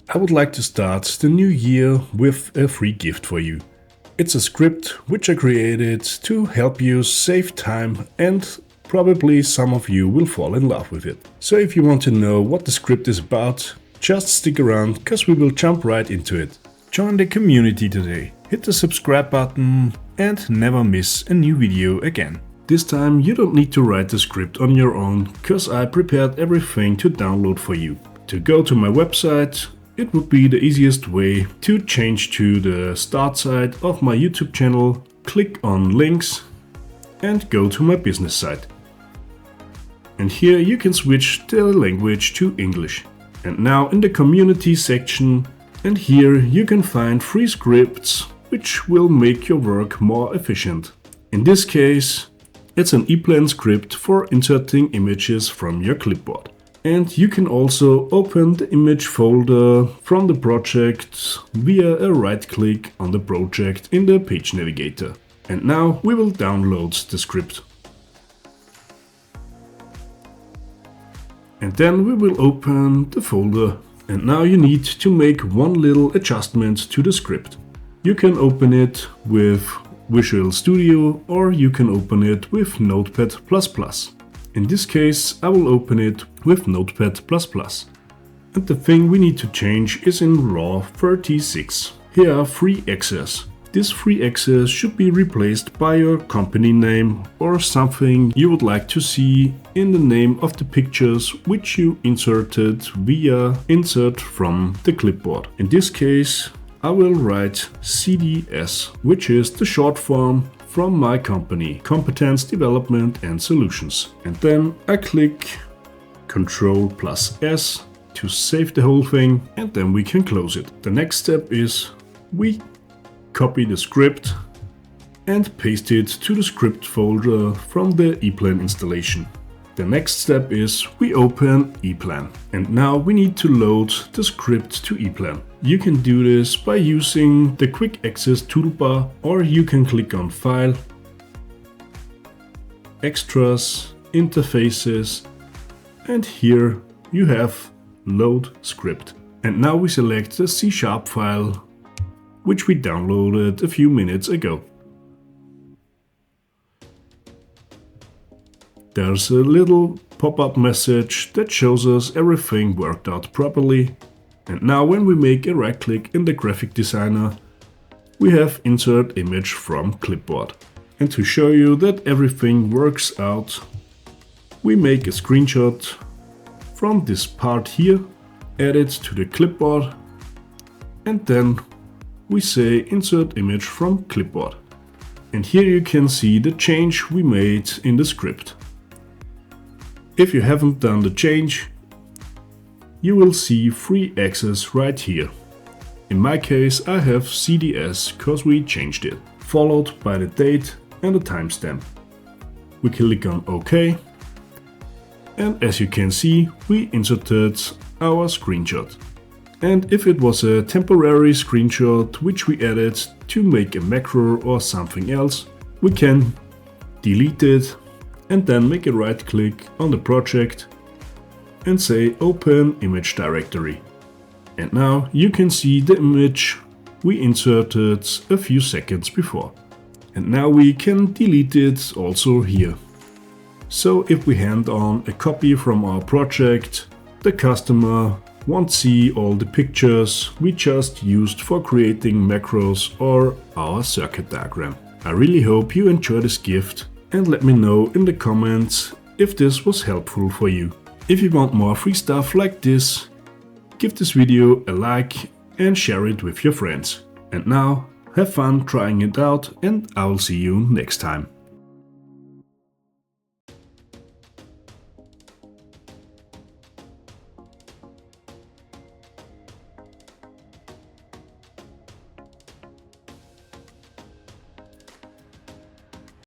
I would like to start the new year with a free gift for you. It's a script which I created to help you save time, and probably some of you will fall in love with it. So if you want to know what the script is about, just stick around, cause we will jump right into it. Join the community today, hit the subscribe button and never miss a new video again. This time you don't need to write the script on your own, cause I prepared everything to download for you. To go to my website, it would be the easiest way to change to the start site of my YouTube channel, click on links and go to my business site. And here you can switch the language to English. And now in the community section, and here you can find free scripts which will make your work more efficient. In this case, it's an EPLAN script for inserting images from your clipboard. And you can also open the image folder from the project via a right click on the project in the page navigator. And now we will download the script. And then we will open the folder. And now you need to make one little adjustment to the script. You can open it with Visual Studio or you can open it with Notepad++. In this case, I will open it with Notepad++. And the thing we need to change is in RAW 36. Here are free access. This free access should be replaced by your company name or something you would like to see in the name of the pictures which you inserted via insert from the clipboard. In this case, I will write CDS, which is the short form from my company, Competence Development and Solutions. And then I click Ctrl+S to save the whole thing, and then we can close it. The next step is we copy the script and paste it to the script folder from the EPLAN installation. The next step is we open EPLAN. And now we need to load the script to EPLAN. You can do this by using the quick access toolbar, or you can click on File, Extras, Interfaces, and here you have Load Script. And now we select the C# file, which we downloaded a few minutes ago. There's a little pop-up message that shows us everything worked out properly. And now when we make a right click in the graphic designer, we have Insert Image from Clipboard. And to show you that everything works out, we make a screenshot from this part here, add it to the clipboard, and then we say Insert Image from Clipboard. And here you can see the change we made in the script. If you haven't done the change, you will see free access right here. In my case, I have CDS cause we changed it, followed by the date and a timestamp. We click on OK, and as you can see, we inserted our screenshot. And if it was a temporary screenshot which we added to make a macro or something else, we can delete it and then make a right click on the project and say Open Image Directory. And now you can see the image we inserted a few seconds before. And now we can delete it also here. So if we hand on a copy from our project, the customer won't see all the pictures we just used for creating macros or our circuit diagram. I really hope you enjoy this gift and let me know in the comments if this was helpful for you. If you want more free stuff like this, give this video a like and share it with your friends. And now, have fun trying it out and I'll see you next time.